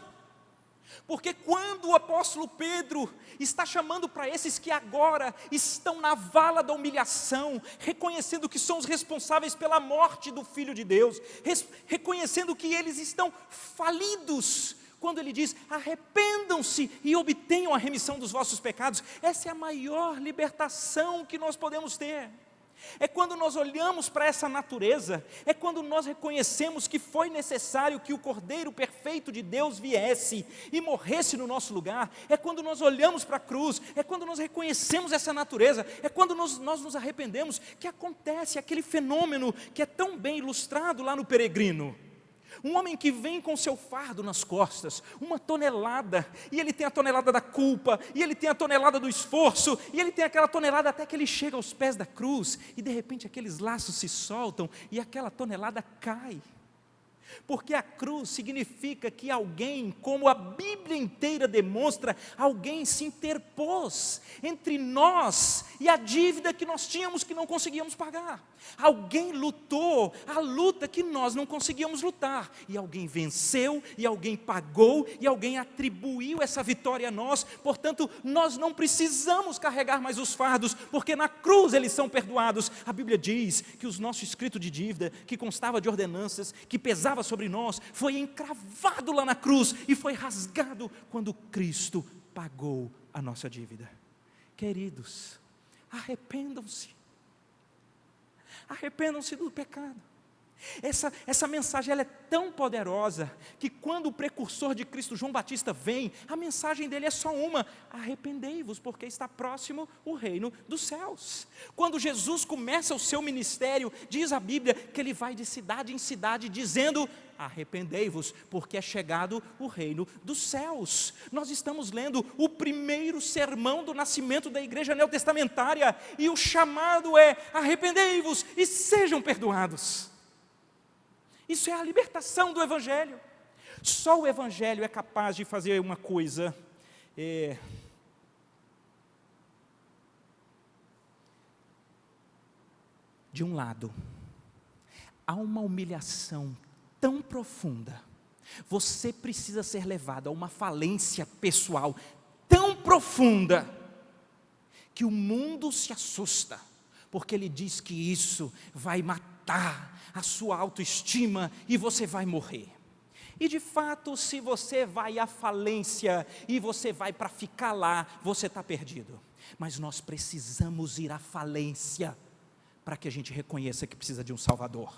[SPEAKER 1] Porque quando o apóstolo Pedro está chamando para esses que agora estão na vala da humilhação, reconhecendo que são os responsáveis pela morte do Filho de Deus, reconhecendo que eles estão falidos, quando ele diz: arrependam-se e obtenham a remissão dos vossos pecados, essa é a maior libertação que nós podemos ter. É quando nós olhamos para essa natureza, é quando nós reconhecemos que foi necessário que o Cordeiro perfeito de Deus viesse e morresse no nosso lugar, é quando nós olhamos para a cruz, é quando nós reconhecemos essa natureza, é quando nós nos arrependemos, que acontece aquele fenômeno que é tão bem ilustrado lá no Peregrino. Um homem que vem com seu fardo nas costas, 1 tonelada, e ele tem a tonelada da culpa, e ele tem a tonelada do esforço, e ele tem aquela tonelada até que ele chega aos pés da cruz, e de repente aqueles laços se soltam, e aquela tonelada cai. Porque a cruz significa que alguém, como a Bíblia inteira demonstra, alguém se interpôs entre nós e a dívida que nós tínhamos que não conseguíamos pagar. Alguém lutou a luta que nós não conseguíamos lutar, e alguém venceu, e alguém pagou, e alguém atribuiu essa vitória a nós. Portanto, nós não precisamos carregar mais os fardos, porque na cruz eles são perdoados. A Bíblia diz que o nosso escrito de dívida, que constava de ordenanças, que pesava sobre nós, foi encravado lá na cruz e foi rasgado quando Cristo pagou a nossa dívida. Queridos, arrependam-se do pecado. Essa mensagem ela é tão poderosa, que quando o precursor de Cristo, João Batista, vem, a mensagem dele é só uma: arrependei-vos, porque está próximo o reino dos céus. Quando Jesus começa o seu ministério, diz a Bíblia que ele vai de cidade em cidade dizendo: arrependei-vos, porque é chegado o reino dos céus. Nós estamos lendo o primeiro sermão do nascimento da igreja neotestamentária, e o chamado é: arrependei-vos e sejam perdoados. Isso é a libertação do Evangelho. Só o Evangelho é capaz de fazer uma coisa. De um lado, há uma humilhação tão profunda, você precisa ser levado a uma falência pessoal tão profunda, que o mundo se assusta, porque ele diz que isso vai matar a sua autoestima e você vai morrer. E de fato, se você vai à falência e você vai para ficar lá, você está perdido. Mas nós precisamos ir à falência para que a gente reconheça que precisa de um Salvador.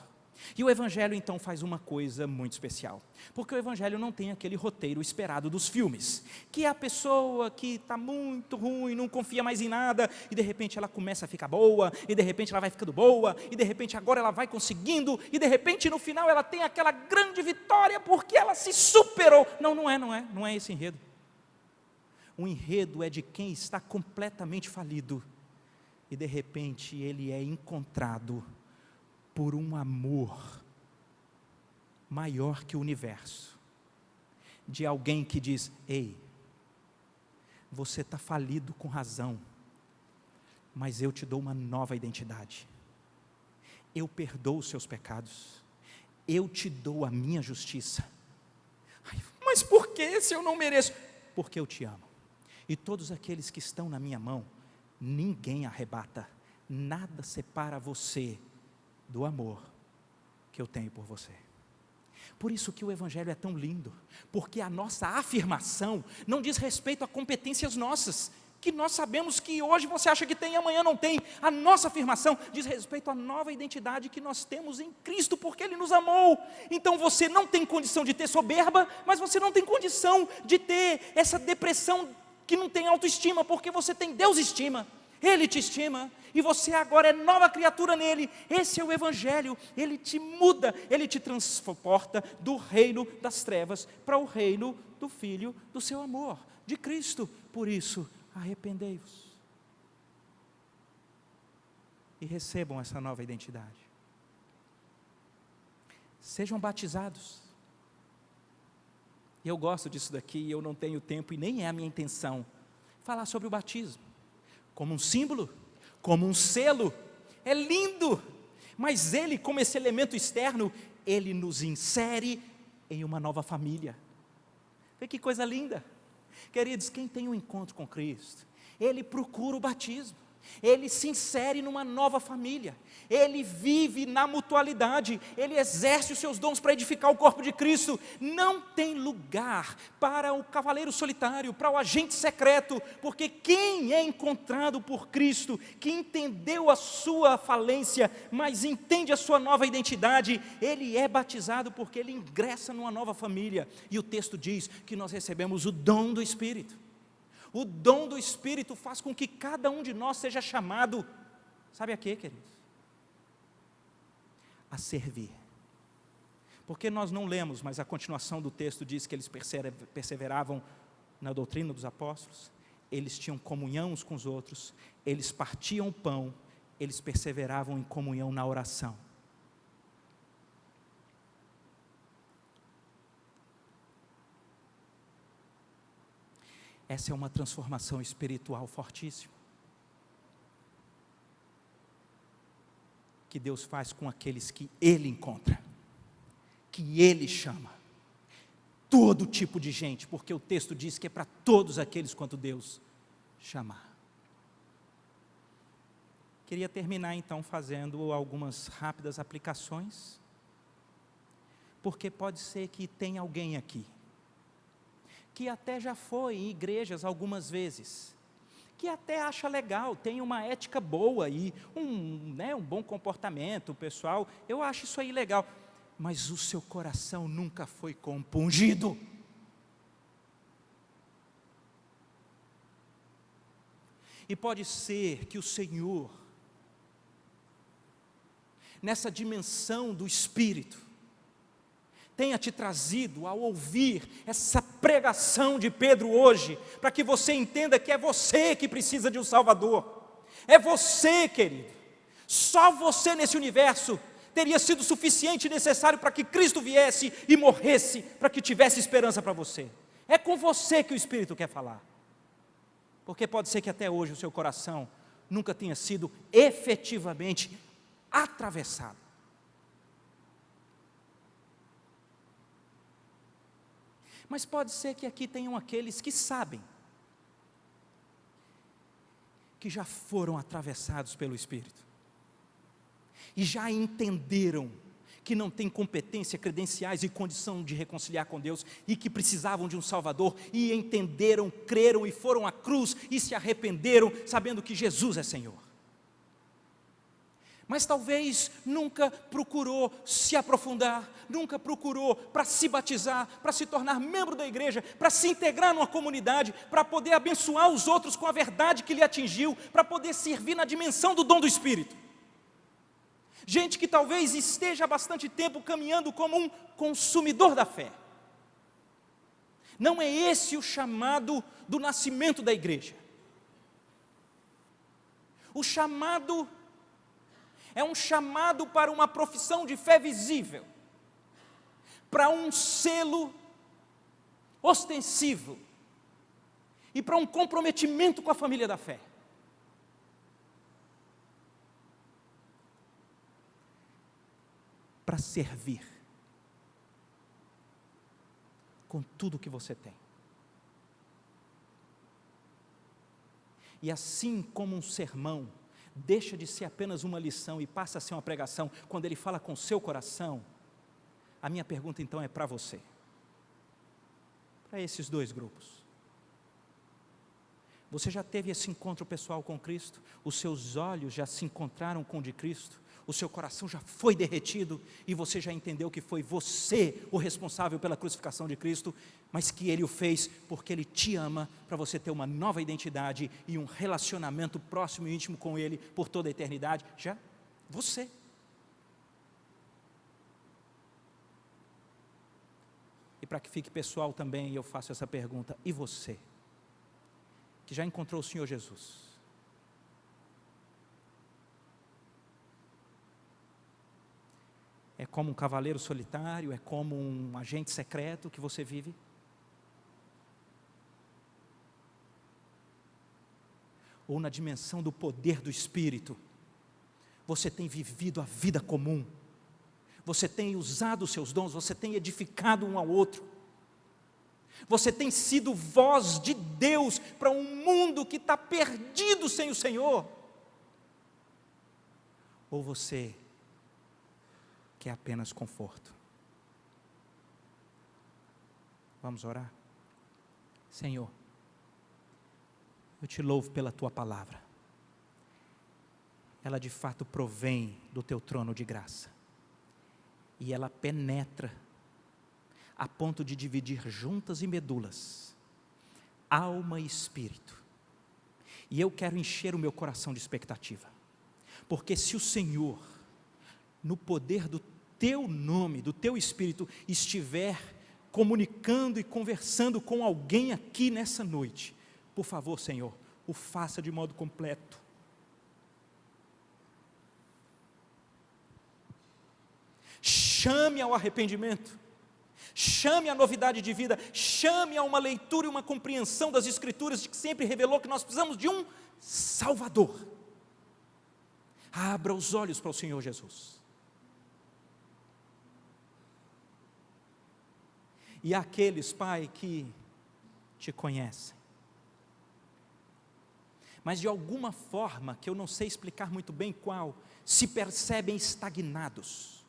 [SPEAKER 1] E o Evangelho então faz uma coisa muito especial, porque o Evangelho não tem aquele roteiro esperado dos filmes, que é a pessoa que está muito ruim, não confia mais em nada, e de repente ela começa a ficar boa, e de repente ela vai ficando boa, e de repente agora ela vai conseguindo, e de repente no final ela tem aquela grande vitória, porque ela se superou. Não é esse enredo. O enredo é de quem está completamente falido, e de repente ele é encontrado por um amor maior que o universo, de alguém que diz: ei, você está falido com razão, mas eu te dou uma nova identidade, eu perdoo os seus pecados, eu te dou a minha justiça. Mas por que, se eu não mereço? Porque eu te amo, e todos aqueles que estão na minha mão, ninguém arrebata, nada separa você do amor que eu tenho por você. Por isso que o Evangelho é tão lindo, porque a nossa afirmação não diz respeito a competências nossas, que nós sabemos que hoje você acha que tem e amanhã não tem. A nossa afirmação diz respeito à nova identidade que nós temos em Cristo, porque Ele nos amou. Então você não tem condição de ter soberba, mas você não tem condição de ter essa depressão que não tem autoestima, porque você tem Deus estima, Ele te estima, e você agora é nova criatura nele. Esse é o Evangelho. Ele te muda, ele te transporta do reino das trevas para o reino do Filho do seu amor, de Cristo. Por isso, arrependei-vos e recebam essa nova identidade. Sejam batizados. E eu gosto disso daqui, eu não tenho tempo e nem é a minha intenção falar sobre o batismo como um símbolo, como um selo. É lindo, mas ele, como esse elemento externo, ele nos insere em uma nova família. Vê que coisa linda. Queridos, quem tem um encontro com Cristo, ele procura o batismo, ele se insere numa nova família, ele vive na mutualidade, ele exerce os seus dons para edificar o corpo de Cristo. Não tem lugar para o cavaleiro solitário, para o agente secreto, porque quem é encontrado por Cristo, que entendeu a sua falência, mas entende a sua nova identidade, ele é batizado porque ele ingressa numa nova família. E o texto diz que nós recebemos o dom do Espírito. O dom do Espírito faz com que cada um de nós seja chamado, sabe a quê, queridos? A servir. Porque nós não lemos, mas a continuação do texto diz que eles perseveravam na doutrina dos apóstolos, eles tinham comunhão uns com os outros, eles partiam o pão, eles perseveravam em comunhão na oração. Essa é uma transformação espiritual fortíssima, que Deus faz com aqueles que Ele encontra, que Ele chama, todo tipo de gente, porque o texto diz que é para todos aqueles quanto Deus chamar. Queria terminar então fazendo algumas rápidas aplicações, porque pode ser que tenha alguém aqui, que até já foi em igrejas algumas vezes, que até acha legal, tem uma ética boa aí, um bom comportamento pessoal, eu acho isso aí legal, mas o seu coração nunca foi compungido. E pode ser que o Senhor, nessa dimensão do Espírito, tenha te trazido ao ouvir essa pregação de Pedro hoje, para que você entenda que é você que precisa de um Salvador, é você, querido, só você nesse universo teria sido suficiente e necessário para que Cristo viesse e morresse, para que tivesse esperança para você. É com você que o Espírito quer falar, porque pode ser que até hoje o seu coração nunca tenha sido efetivamente atravessado. Mas pode ser que aqui tenham aqueles que sabem, que já foram atravessados pelo Espírito, e já entenderam que não têm competência, credenciais e condição de reconciliar com Deus, e que precisavam de um Salvador, e entenderam, creram e foram à cruz, e se arrependeram, sabendo que Jesus é Senhor. Mas talvez nunca procurou se aprofundar, nunca procurou para se batizar, para se tornar membro da igreja, para se integrar numa comunidade, para poder abençoar os outros com a verdade que lhe atingiu, para poder servir na dimensão do dom do Espírito. Gente que talvez esteja há bastante tempo caminhando como um consumidor da fé. Não é esse o chamado do nascimento da igreja. O chamado é um chamado para uma profissão de fé visível, para um selo ostensivo e para um comprometimento com a família da fé. Para servir com tudo que você tem. E assim como um sermão deixa de ser apenas uma lição e passa a ser uma pregação, quando ele fala com o seu coração, a minha pergunta então é para você, para esses dois grupos. Você já teve esse encontro pessoal com Cristo? Os seus olhos já se encontraram com o de Cristo? O seu coração já foi derretido e você já entendeu que foi você o responsável pela crucificação de Cristo, mas que Ele o fez porque Ele te ama, para você ter uma nova identidade e um relacionamento próximo e íntimo com Ele por toda a eternidade? Já? Você. E para que fique pessoal também, eu faço essa pergunta: e você, que já encontrou o Senhor Jesus? É como um cavaleiro solitário? É como um agente secreto que você vive? Ou na dimensão do poder do Espírito, você tem vivido a vida comum, você tem usado os seus dons, você tem edificado um ao outro, Você tem sido voz de Deus para um mundo que está perdido sem o Senhor? Ou você quer apenas conforto? Vamos orar? Senhor, eu te louvo pela tua palavra. Ela de fato provém do teu trono de graça. E ela penetra a ponto de dividir juntas e medulas, alma e espírito. E eu quero encher o meu coração de expectativa. Porque se o Senhor, no poder do teu nome, do teu Espírito, estiver comunicando e conversando com alguém aqui nessa noite, por favor, Senhor, o faça de modo completo. Chame ao arrependimento, chame à novidade de vida, chame a uma leitura e uma compreensão das Escrituras, que sempre revelou que nós precisamos de um Salvador. Abra os olhos para o Senhor Jesus. E aqueles, Pai, que te conhecem, mas de alguma forma, que eu não sei explicar muito bem qual, se percebem estagnados,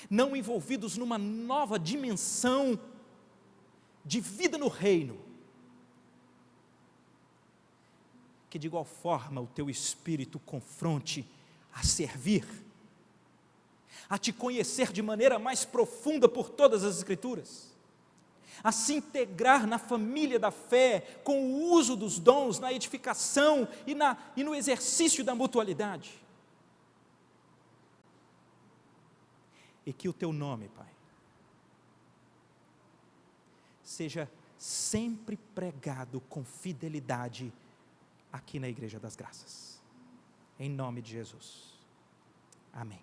[SPEAKER 1] não envolvidos numa nova dimensão de vida no reino, que de igual forma o teu Espírito confronte a servir, a te conhecer de maneira mais profunda por todas as Escrituras, a se integrar na família da fé, com o uso dos dons, na edificação e no exercício da mutualidade. E que o teu nome, Pai, seja sempre pregado com fidelidade aqui na Igreja das Graças. Em nome de Jesus. Amém.